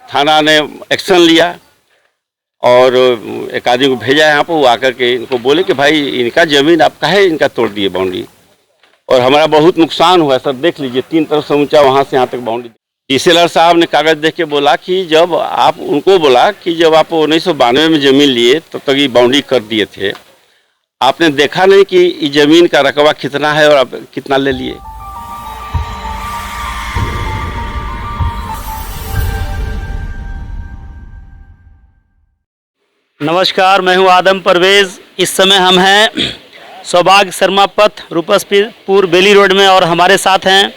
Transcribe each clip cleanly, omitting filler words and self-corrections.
थाना ने एक्शन लिया और एक आदमी को भेजा यहाँ पर। वो आकर के इनको बोले कि भाई इनका ज़मीन आप काहे इनका तोड़ दिए बाउंड्री, और हमारा बहुत नुकसान हुआ सर। देख लीजिए 3 तरफ से ऊंचा वहाँ से यहाँ तक बाउंड्री। डीसीएलआर साहब ने कागज़ देख के बोला कि जब आप उनको बोला कि जब आप 1992 में ज़मीन लिए तब तक ये बाउंड्री कर दिए थे, आपने देखा नहीं कि इस ज़मीन का रकबा कितना है और आप कितना ले लिए। नमस्कार, मैं हूं आदम परवेज़। इस समय हम हैं सौभाग्य शर्मा पथ, रूपसपुर बेली रोड में, और हमारे साथ हैं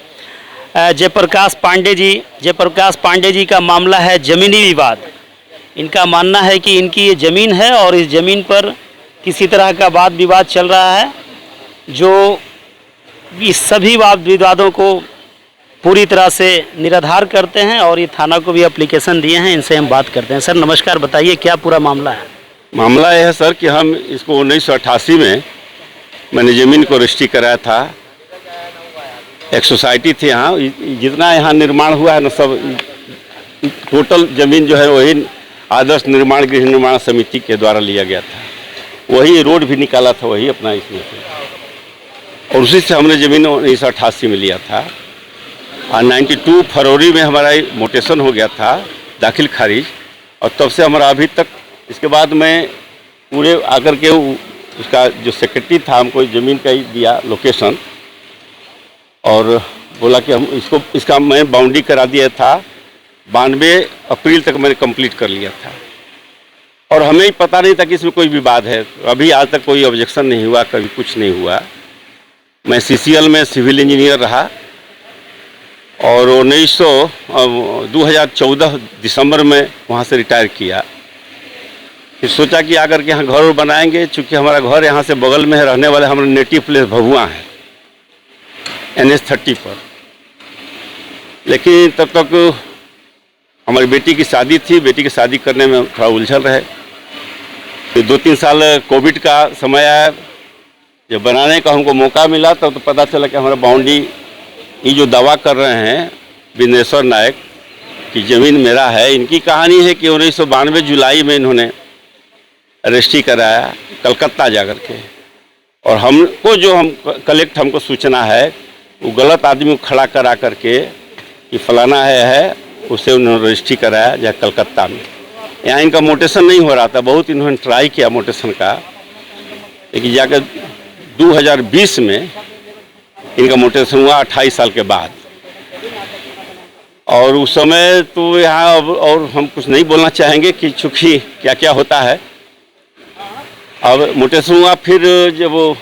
जयप्रकाश पांडे जी। जयप्रकाश पांडे जी का मामला है ज़मीनी विवाद। इनका मानना है कि इनकी ये ज़मीन है और इस ज़मीन पर किसी तरह का वाद विवाद चल रहा है, जो इस सभी वाद विवादों को पूरी तरह से निराधार करते हैं, और ये थाना को भी एप्लीकेशन दिए हैं। इनसे हम बात करते हैं। सर नमस्कार, बताइए क्या पूरा मामला है? मामला यह है सर कि हम इसको 1988 में मैंने ज़मीन को रजिस्ट्री कराया था। एक सोसाइटी थी यहाँ, जितना यहाँ निर्माण हुआ है ना सब टोटल ज़मीन जो है वही आदर्श निर्माण गृह निर्माण समिति के द्वारा लिया गया था। वही रोड भी निकाला था वही अपना इसमें से, और उसी से हमने ज़मीन 1988 में लिया था। और 92 फरवरी में हमारा मोटेशन हो गया था, दाखिल खारिज, और तब से हमारा अभी तक। इसके बाद मैं पूरे आकर के उसका जो सेक्रेटरी था हमको ज़मीन का ही दिया लोकेशन, और बोला कि हम इसका मैं बाउंड्री करा दिया था। 92 अप्रैल तक मैंने कंप्लीट कर लिया था, और हमें ही पता नहीं था कि इसमें कोई विवाद है। अभी आज तक कोई ऑब्जेक्शन नहीं हुआ, कभी कुछ नहीं हुआ। मैं CCL में सिविल इंजीनियर रहा, और 2014 दिसंबर में वहाँ से रिटायर किया। फिर सोचा कि आकर के यहाँ घर बनाएंगे, चूँकि हमारा घर यहाँ से बगल में है। रहने वाले हमारा नेटिव प्लेस भभुआ है, NH 30 पर। लेकिन तब तक हमारी बेटी की शादी थी, बेटी की शादी करने में थोड़ा उलझन रहे। फिर 2-3 साल कोविड का समय आया, जब बनाने का हमको मौका मिला तब तो पता चला कि हमारा बाउंड्री, ये जो दावा कर रहे हैं बिनेश्वर नायक की ज़मीन मेरा है। इनकी कहानी है कि 1992 जुलाई में इन्होंने रजिस्ट्री कराया कलकत्ता जाकर के, और हमको जो हमको सूचना है वो गलत आदमी को खड़ा करा करके कि फलाना है उसे उन्होंने रजिस्ट्री कराया जहाँ कलकत्ता में। यहाँ इनका मोटेशन नहीं हो रहा था, बहुत इन्होंने ट्राई किया मोटेशन का, लेकिन जाकर 2020 में इनका मोटेशन हुआ 28 साल के बाद। और उस समय तो यहाँ और हम कुछ नहीं बोलना चाहेंगे कि चूँकि क्या क्या होता है। अब मोटेशन हुआ, फिर जब वो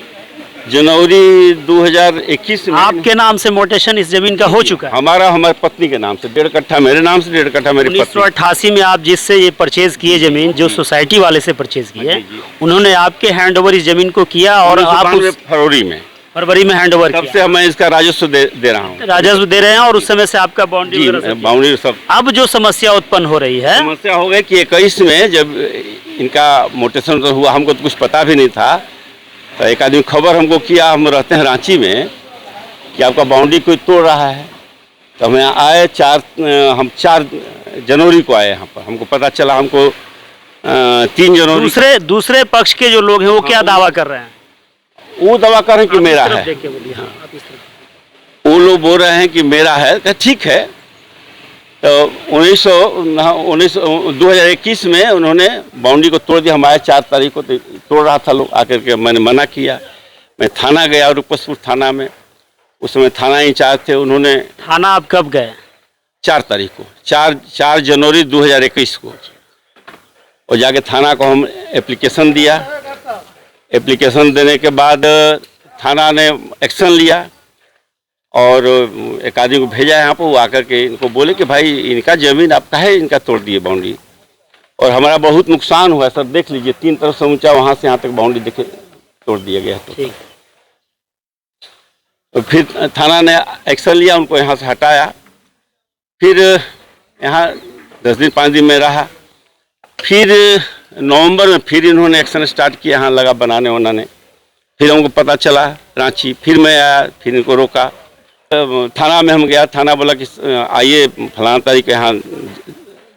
जनवरी 2021 में आपके नाम से मोटेशन इस जमीन का हो चुका है? हमारी पत्नी के नाम से 1.5 कट्ठा मेरे नाम से, 1.5 कट्ठा मेरी पत्नी। 1988 में आप जिससे ये परचेज किए ज़मीन, जो सोसाइटी वाले से परचेज किए, उन्होंने आपके हैंड ओवर इस ज़मीन को किया, और आप फरवरी में हैंड ओवर किया। तब से मैं इसका राजस्व दे रहा हूँ। राजस्व दे रहे हैं, और उस समय से आपका बाउंड्री सब। अब जो समस्या उत्पन्न हो रही है, समस्या हो गई कि 21 में जब इनका मोटेशन हुआ, हमको तो कुछ पता भी नहीं था। तो एक आदमी खबर हमको किया, हम रहते हैं रांची में, कि आपका बाउंड्री कोई तोड़ रहा है। तो हम यहाँ आए, 4 जनवरी को आए यहाँ पर। हमको पता चला, हमको 3 जनवरी। दूसरे पक्ष के जो लोग हैं वो क्या दावा कर रहे हैं? वो दावा कर रहे हैं कि मेरा है। वो लोग बोल रहे हैं कि मेरा है। ठीक है, तो 2021 में उन्होंने बाउंड्री को तोड़ दिया। हम आए 4 तारीख को, तो तोड़ रहा था लोग आकर के। मैंने मना किया, मैं थाना गया, रूपसपुर थाना में। उस समय थाना इंचार्ज थे, उन्होंने। थाना आप कब गए? 4 तारीख को, 4 जनवरी 2021 को। और जाके थाना को हम एप्लीकेशन दिया। एप्लीकेशन देने के बाद थाना ने एक्शन लिया, और एक आदमी को भेजा यहाँ पर। वो आकर के इनको बोले कि भाई इनका ज़मीन आप काहे इनका तोड़ दिए बाउंड्री, और हमारा बहुत नुकसान हुआ सर। देख लीजिए 3 तरफ से ऊंचा वहाँ से यहाँ तक बाउंड्री देखे तोड़ दिया गया। तो फिर थाना ने एक्शन लिया, उनको यहाँ से हटाया। फिर यहाँ 10 दिन 5 दिन में रहा। फिर नवंबर में फिर इन्होंने एक्शन स्टार्ट किया, यहाँ लगा बनाने वाने। फिर हमको पता चला रांची, फिर मैं आया, फिर इनको रोका। थाना में हम गया, थाना बोला कि आइए फलाना तारीख यहाँ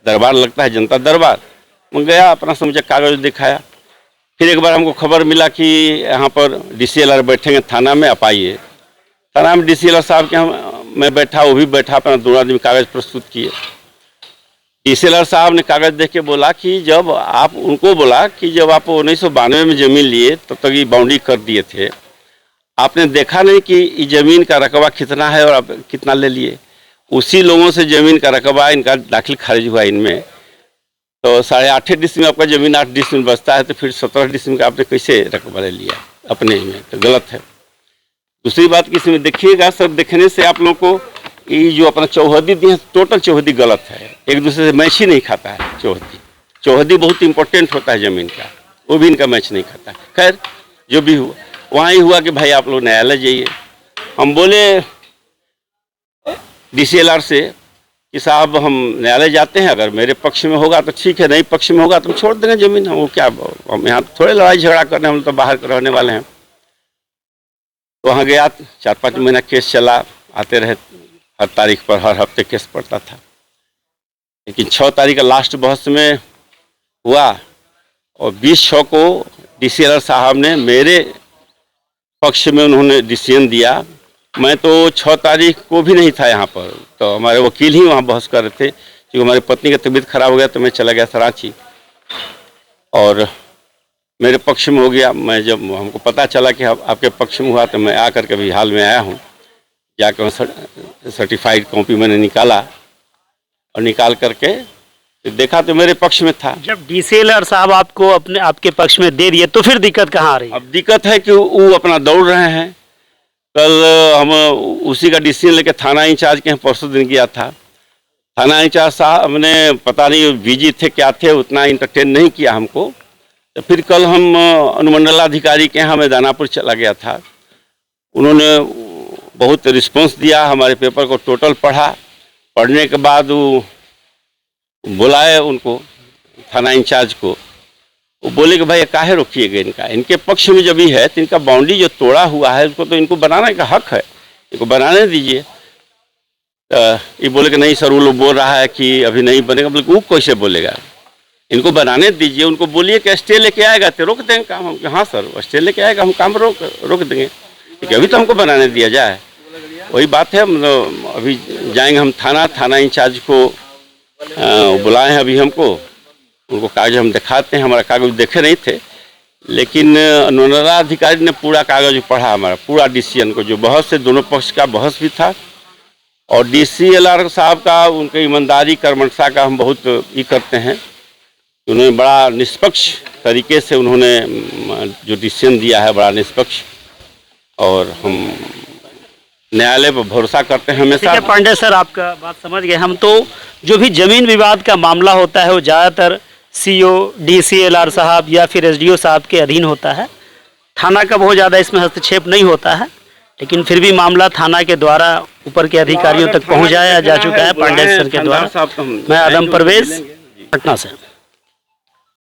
दरबार लगता है, जनता दरबार। मैं गया, अपना समझा कागज़ दिखाया। फिर एक बार हमको खबर मिला कि यहाँ पर DCLR बैठेंगे थाना में, आप आइए। थाना में DCLR साहब के मैं बैठा, वो भी बैठा, अपना दोनों आदमी कागज़ प्रस्तुत किए। DCLR साहब ने कागज़ देख के बोला कि जब आप उनको बोला कि जब आप 1992 में ज़मीन लिए तब तक ये बाउंड्री कर दिए थे, आपने देखा नहीं कि इस ज़मीन का रकबा कितना है और आप कितना ले लिए। उसी लोगों से ज़मीन का रकबा इनका दाखिल खारिज हुआ इनमें, तो 8.5 डिसमिल आपका ज़मीन 8 डिसमिल बचता है, तो फिर 17 डिसमिल का आपने कैसे रकबा ले लिया अपने में, तो गलत है। दूसरी बात कि इसमें देखिएगा सर, देखने से आप लोगों को ये जो अपना चौहदी दिए हैं, टोटल चौहदी गलत है, एक दूसरे से मैच ही नहीं खाता है। चौहदी बहुत इंपॉर्टेंट होता है ज़मीन का, वो भी इनका मैच नहीं खाता। खैर जो भी हुआ, वहाँ ही हुआ कि भाई आप लोग न्यायालय जाइए। हम बोले DCLR से कि साहब हम न्यायालय जाते हैं, अगर मेरे पक्ष में होगा तो ठीक है, नहीं पक्ष में होगा तो हम छोड़ देंगे ज़मीन। वो क्या, हम यहाँ थोड़े लड़ाई झगड़ा कर रहे हैं, हम तो बाहर रहने वाले हैं। तो वहाँ गया, 4-5 महीना केस चला, आते रहे, हर तारीख पर हर हफ्ते केस पड़ता था। लेकिन 6 तारीख का लास्ट बहस में हुआ और 20/6 को DCLR साहब ने मेरे पक्ष में उन्होंने डिसीजन दिया। मैं तो 6 तारीख को भी नहीं था यहाँ पर, तो हमारे वकील ही वहाँ बहस कर रहे थे, क्योंकि हमारी पत्नी का तबीयत खराब हो गया, तो मैं चला गया रांची और मेरे पक्ष में हो गया। मैं जब हमको पता चला कि आपके पक्ष में हुआ, तो मैं आकर के अभी हाल में आया हूँ, जाकर सर्टिफाइड कॉपी मैंने निकाला और निकाल करके देखा तो मेरे पक्ष में था। जब DCLR साहब आपको आपके पक्ष में दे दिए तो फिर दिक्कत कहाँ आ रही है? अब दिक्कत है कि वो अपना दौड़ रहे हैं। कल हम उसी का डिसीजन लेके थाना इंचार्ज के यहाँ परसों दिन गया था। थाना इंचार्ज साहब ने पता नहीं बिजी थे क्या थे, उतना इंटरटेन नहीं किया हमको। तो फिर कल हम अनुमंडलाधिकारी के यहाँ मैं दानापुर चला गया था, उन्होंने बहुत रिस्पॉन्स दिया, हमारे पेपर को टोटल पढ़ा। पढ़ने के बाद वो बुलाए उनको, थाना इंचार्ज को, वो बोले कि भाई काहे रोकिएगा इनका, इनके पक्ष में जब ही है तो इनका बाउंड्री जो तोड़ा हुआ है उसको तो इनको बनाने का हक है, इनको बनाने दीजिए। ये बोले कि नहीं सर, वो लोग बोल रहा है कि अभी नहीं बनेगा। बोले वो कैसे बोलेगा, इनको बनाने दीजिए, उनको बोलिए कि स्टे लेके आएगा तो रोक देंगे काम। हम हाँ सर, स्टे लेके आएगा, हम काम रोक देंगे, क्योंकि अभी तो हमको बनाने दिया जाए। वही बात है, अभी जाएंगे हम थाना इंचार्ज को बुलाए हैं अभी हमको, उनको कागज हम दिखाते हैं। हमारा कागज देखे नहीं थे, लेकिन अनुमंडलाधिकारी ने पूरा कागज पढ़ा, हमारा पूरा डिसीजन को, जो बहस से दोनों पक्ष का बहस भी था। और DCLR साहब का, उनके ईमानदारी कर्मठता का हम बहुत ये करते हैं। उन्होंने बड़ा निष्पक्ष तरीके से उन्होंने जो डिसीजन दिया है, बड़ा निष्पक्ष, और हम न्यायालय पर भरोसा करते हैं हमेशा। ठीक है पांडे सर, आपका बात समझ गए हम। तो जो भी जमीन विवाद का मामला होता है वो ज़्यादातर CO DCLR साहब या फिर SDO साहब के अधीन होता है। थाना का बहुत ज़्यादा इसमें हस्तक्षेप नहीं होता है, लेकिन फिर भी मामला थाना के द्वारा ऊपर के अधिकारियों तक पहुँचाया जा चुका है पांडे सर के द्वारा। मैं आदम परवेज, पटना से।